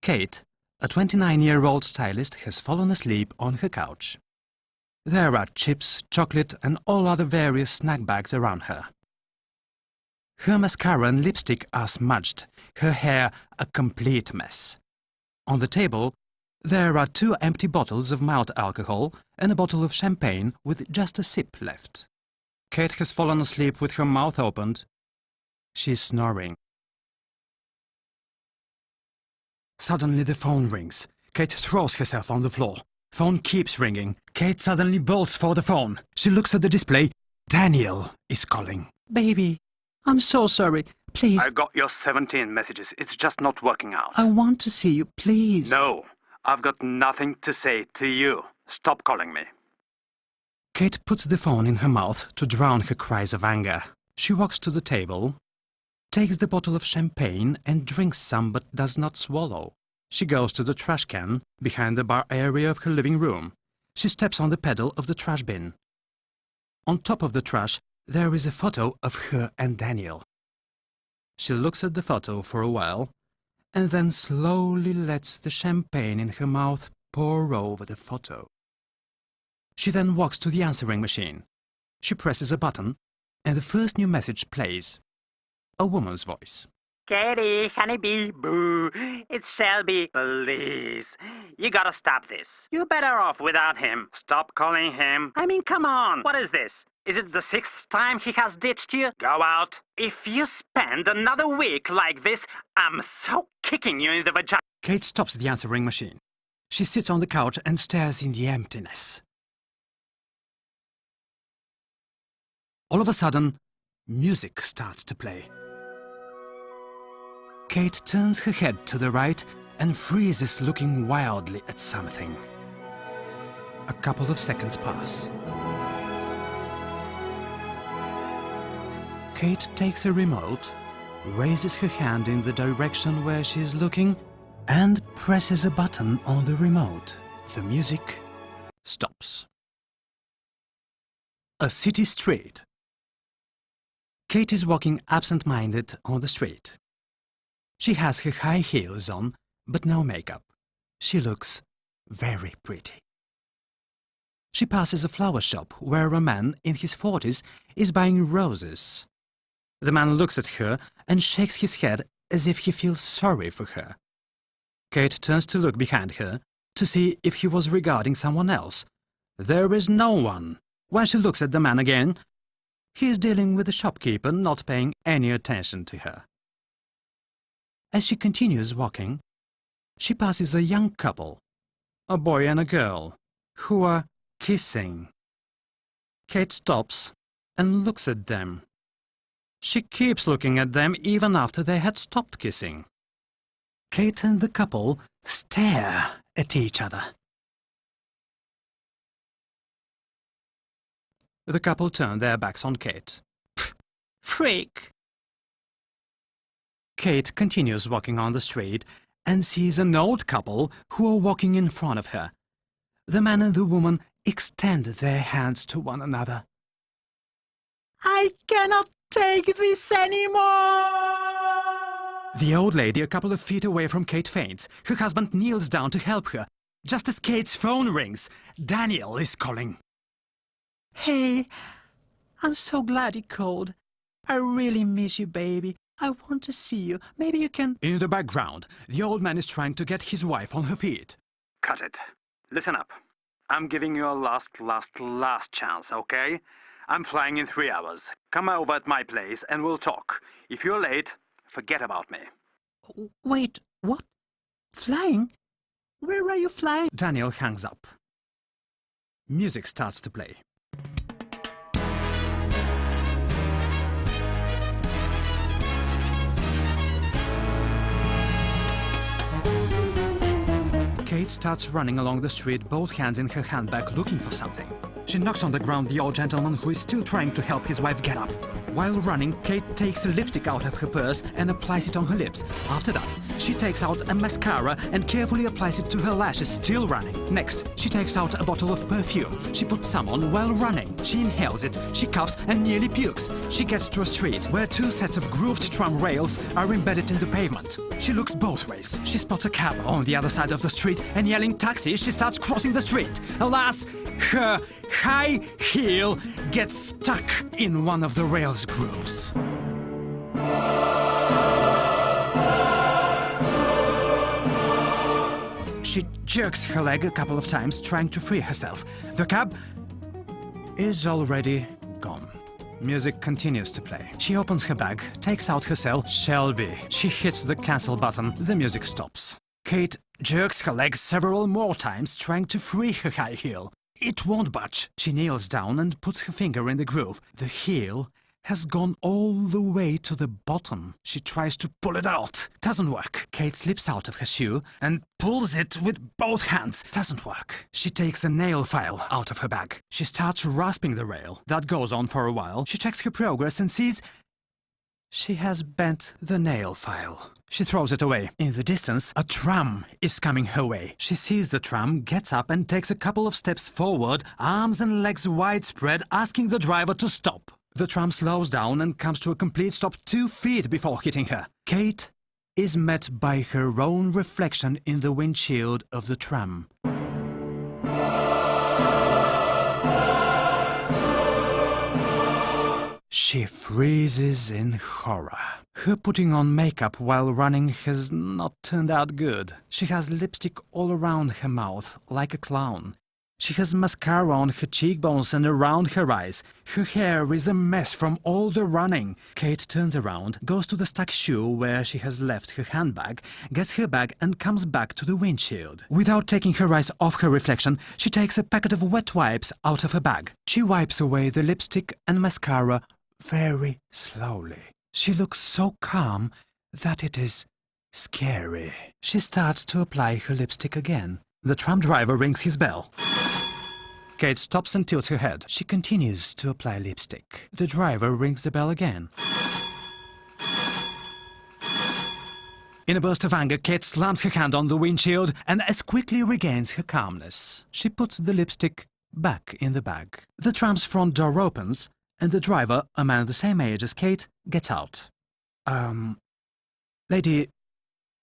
Kate, a 29-year-old stylist, has fallen asleep on her couch. There are chips, chocolate and all other various snack bags around her. Her mascara and lipstick are smudged, her hair a complete mess. On the table, there are 2 empty bottles of mild alcohol and a bottle of champagne with just a sip left. Kate has fallen asleep with her mouth opened. She's snoring. Suddenly the phone rings. Kate throws herself on the floor. Phone keeps ringing. Kate suddenly bolts for the phone. She looks at the display. Daniel is calling. Baby, I'm so sorry. Please. I got your 17 messages. It's just not working out. I want to see you, please. No, I've got nothing to say to you. Stop calling me. Kate puts the phone in her mouth to drown her cries of anger. She walks to the table, takes the bottle of champagne and drinks some but does not swallow. She goes to the trash can behind the bar area of her living room. She steps on the pedal of the trash bin. On top of the trash, there is a photo of her and Daniel. She looks at the photo for a while and then slowly lets the champagne in her mouth pour over the photo. She then walks to the answering machine. She presses a button and the first new message plays. A woman's voice. Katie, honeybee, boo. It's Shelby. Please. You gotta stop this. You're better off without him. Stop calling him. I mean, come on. What is this? Is it the 6th time he has ditched you? Go out. If you spend another week like this, I'm so kicking you in the vagina. Kate stops the answering machine. She sits on the couch and stares in the emptiness. All of a sudden, music starts to play. Kate turns her head to the right and freezes, looking wildly at something. A couple of seconds pass. Kate takes a remote, raises her hand in the direction where she is looking, and presses a button on the remote. The music stops. A city street. Kate is walking absent-minded on the street. She has her high heels on, but no makeup. She looks very pretty. She passes a flower shop where a man in his 40s is buying roses. The man looks at her and shakes his head as if he feels sorry for her. Kate turns to look behind her to see if he was regarding someone else. There is no one. When she looks at the man again, he is dealing with the shopkeeper, not paying any attention to her. As she continues walking, she passes a young couple, a boy and a girl, who are kissing. Kate stops and looks at them. She keeps looking at them even after they had stopped kissing. Kate and the couple stare at each other. The couple turn their backs on Kate. Freak. Kate continues walking on the street and sees an old couple who are walking in front of her. The man and the woman extend their hands to one another. I cannot take this anymore! The old lady, a couple of feet away from Kate, faints. Her husband kneels down to help her. Just as Kate's phone rings, Daniel is calling. Hey, I'm so glad you called. I really miss you, baby. I want to see you. Maybe you can... In the background, the old man is trying to get his wife on her feet. Cut it. Listen up. I'm giving you a last chance, okay? I'm flying in 3 hours. Come over at my place and we'll talk. If you're late, forget about me. Wait, what? Flying? Where are you flying? Daniel hangs up. Music starts to play. Kate starts running along the street, both hands in her handbag, looking for something. She knocks on the ground the old gentleman who is still trying to help his wife get up. While running, Kate takes a lipstick out of her purse and applies it on her lips. After that, she takes out a mascara and carefully applies it to her lashes, still running. Next, she takes out a bottle of perfume. She puts some on while running. She inhales it, she coughs and nearly pukes. She gets to a street where 2 sets of grooved tram rails are embedded in the pavement. She looks both ways. She spots a cab on the other side of the street and yelling taxi, she starts crossing the street. Alas, her high heel gets stuck in one of the rail's grooves. She jerks her leg a couple of times, trying to free herself. The cab is already gone. Music continues to play. She opens her bag, takes out her cell, Shelby. She hits the cancel button. The music stops. Kate jerks her leg several more times, trying to free her high heel. It won't budge. She kneels down and puts her finger in the groove. The heel has gone all the way to the bottom. She tries to pull it out. Doesn't work. Kate slips out of her shoe and pulls it with both hands. Doesn't work. She takes a nail file out of her bag. She starts rasping the rail. That goes on for a while. She checks her progress and sees she has bent the nail file. She throws it away. In the distance, a tram is coming her way. She sees the tram, gets up and takes a couple of steps forward, arms and legs widespread, asking the driver to stop. The tram slows down and comes to a complete stop 2 feet before hitting her. Kate is met by her own reflection in the windshield of the tram. She freezes in horror. Her putting on makeup while running has not turned out good. She has lipstick all around her mouth, like a clown. She has mascara on her cheekbones and around her eyes. Her hair is a mess from all the running. Kate turns around, goes to the stuck shoe where she has left her handbag, gets her bag and comes back to the windshield. Without taking her eyes off her reflection, she takes a packet of wet wipes out of her bag. She wipes away the lipstick and mascara very slowly. She looks so calm that it is scary. She starts to apply her lipstick again. The tram driver rings his bell. Kate stops and tilts her head. She continues to apply lipstick. The driver rings the bell again. In a burst of anger, Kate slams her hand on the windshield and as quickly regains her calmness. She puts the lipstick back in the bag. The tram's front door opens and the driver, a man the same age as Kate, gets out. Lady,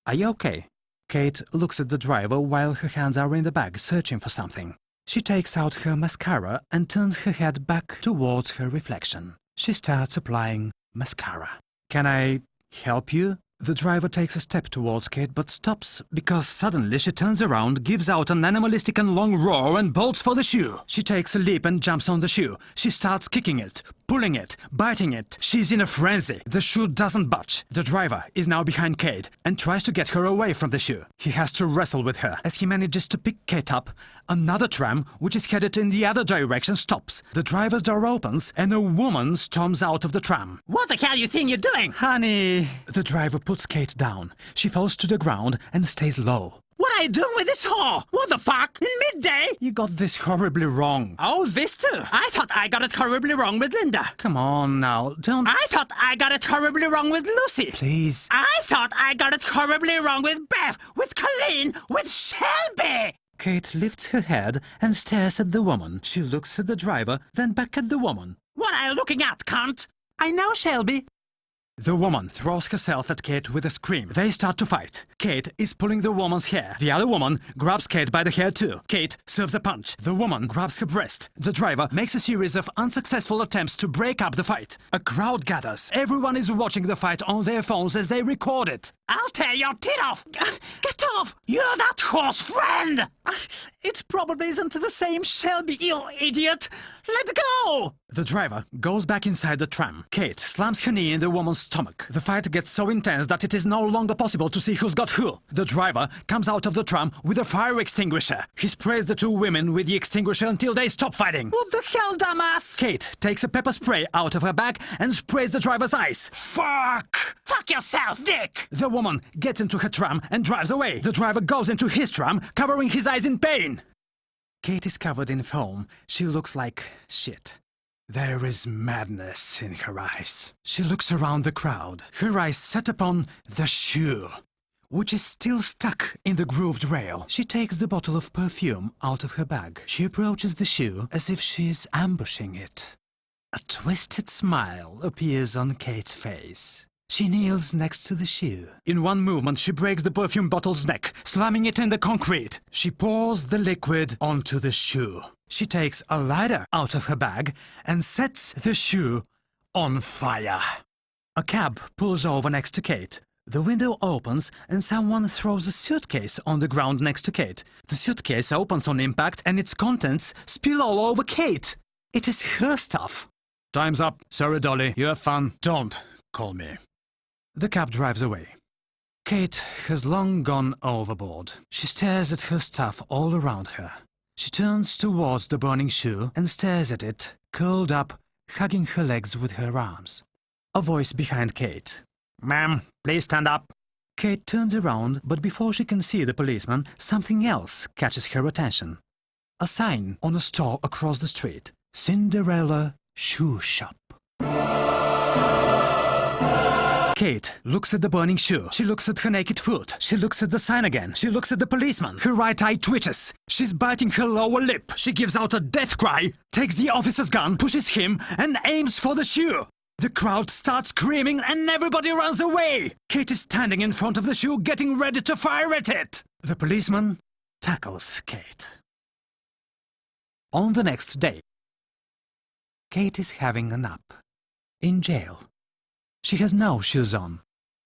are you okay? Kate looks at the driver while her hands are in the bag, searching for something. She takes out her mascara and turns her head back towards her reflection. She starts applying mascara. Can I help you? The driver takes a step towards Kate but stops because suddenly she turns around, gives out an animalistic and long roar and bolts for the shoe. She takes a leap and jumps on the shoe. She starts kicking it, pulling it, biting it. She's in a frenzy. The shoe doesn't budge. The driver is now behind Kate and tries to get her away from the shoe. He has to wrestle with her. As he manages to pick Kate up, another tram, which is headed in the other direction, stops. The driver's door opens and a woman storms out of the tram. What the hell you think you're doing? Honey! The driver puts Kate down. She falls to the ground and stays low. What are you doing with this whore? What the fuck? In midday? You got this horribly wrong. Oh, this too? I thought I got it horribly wrong with Linda. Come on now, don't... I thought I got it horribly wrong with Lucy. Please. I thought I got it horribly wrong with Beth, with Colleen, with Shelby. Kate lifts her head and stares at the woman. She looks at the driver, then back at the woman. What are you looking at, cunt? I know, Shelby. The woman throws herself at Kate with a scream. They start to fight. Kate is pulling the woman's hair. The other woman grabs Kate by the hair too. Kate serves a punch. The woman grabs her breast. The driver makes a series of unsuccessful attempts to break up the fight. A crowd gathers. Everyone is watching the fight on their phones as they record it. I'll tear your tit off! Get off! You're that horse friend! It probably isn't the same Shelby, you idiot! Let go! The driver goes back inside the tram. Kate slams her knee in the woman's stomach. The fight gets so intense that it is no longer possible to see who's got who. The driver comes out of the tram with a fire extinguisher. He sprays the two women with the extinguisher until they stop fighting. What the hell, dumbass? Kate takes a pepper spray out of her bag and sprays the driver's eyes. Fuck! Fuck yourself, dick! The woman gets into her tram and drives away. The driver goes into his tram, covering his eyes in pain. Kate is covered in foam. She looks like shit. There is madness in her eyes. She looks around the crowd, her eyes set upon the shoe, which is still stuck in the grooved rail. She takes the bottle of perfume out of her bag. She approaches the shoe as if she is ambushing it. A twisted smile appears on Kate's face. She kneels next to the shoe. In one movement, she breaks the perfume bottle's neck, slamming it in the concrete. She pours the liquid onto the shoe. She takes a lighter out of her bag and sets the shoe on fire. A cab pulls over next to Kate. The window opens and someone throws a suitcase on the ground next to Kate. The suitcase opens on impact and its contents spill all over Kate. It is her stuff. Time's up. Sorry, Dolly. You have fun. Don't call me. The cab drives away. Kate has long gone overboard. She stares at her stuff all around her. She turns towards the burning shoe and stares at it, curled up, hugging her legs with her arms. A voice behind Kate. Ma'am, please stand up. Kate turns around, but before she can see the policeman, something else catches her attention. A sign on a store across the street. Cinderella Shoe Shop. Kate looks at the burning shoe. She looks at her naked foot. She looks at the sign again. She looks at the policeman. Her right eye twitches. She's biting her lower lip. She gives out a death cry, takes the officer's gun, pushes him, and aims for the shoe. The crowd starts screaming and everybody runs away. Kate is standing in front of the shoe, getting ready to fire at it. The policeman tackles Kate. On the next day, Kate is having a nap. In jail. She has no shoes on.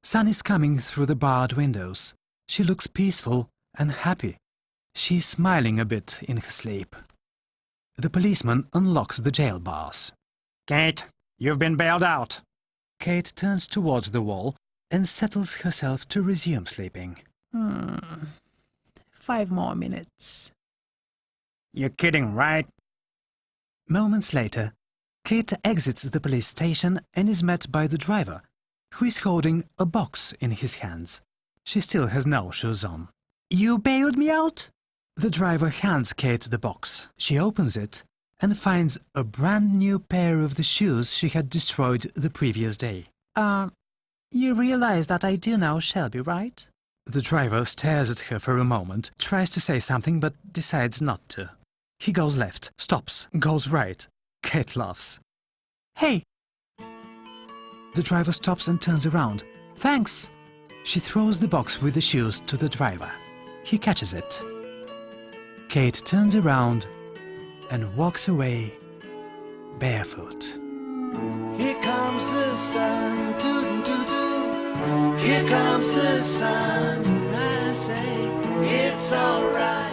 Sun is coming through the barred windows. She looks peaceful and happy. She's smiling a bit in her sleep. The policeman unlocks the jail bars. Kate, you've been bailed out. Kate turns towards the wall and settles herself to resume sleeping. 5 more minutes. You're kidding, right? Moments later, Kate exits the police station and is met by the driver, who is holding a box in his hands. She still has no shoes on. You bailed me out? The driver hands Kate the box. She opens it and finds a brand new pair of the shoes she had destroyed the previous day. You realize that I do know Shelby, right? The driver stares at her for a moment, tries to say something but decides not to. He goes left, stops, goes right. Kate laughs. Hey! The driver stops and turns around. Thanks! She throws the box with the shoes to the driver. He catches it. Kate turns around and walks away barefoot. Here comes the sun, doo-doo-doo-doo. Here comes the sun, and I say it's alright.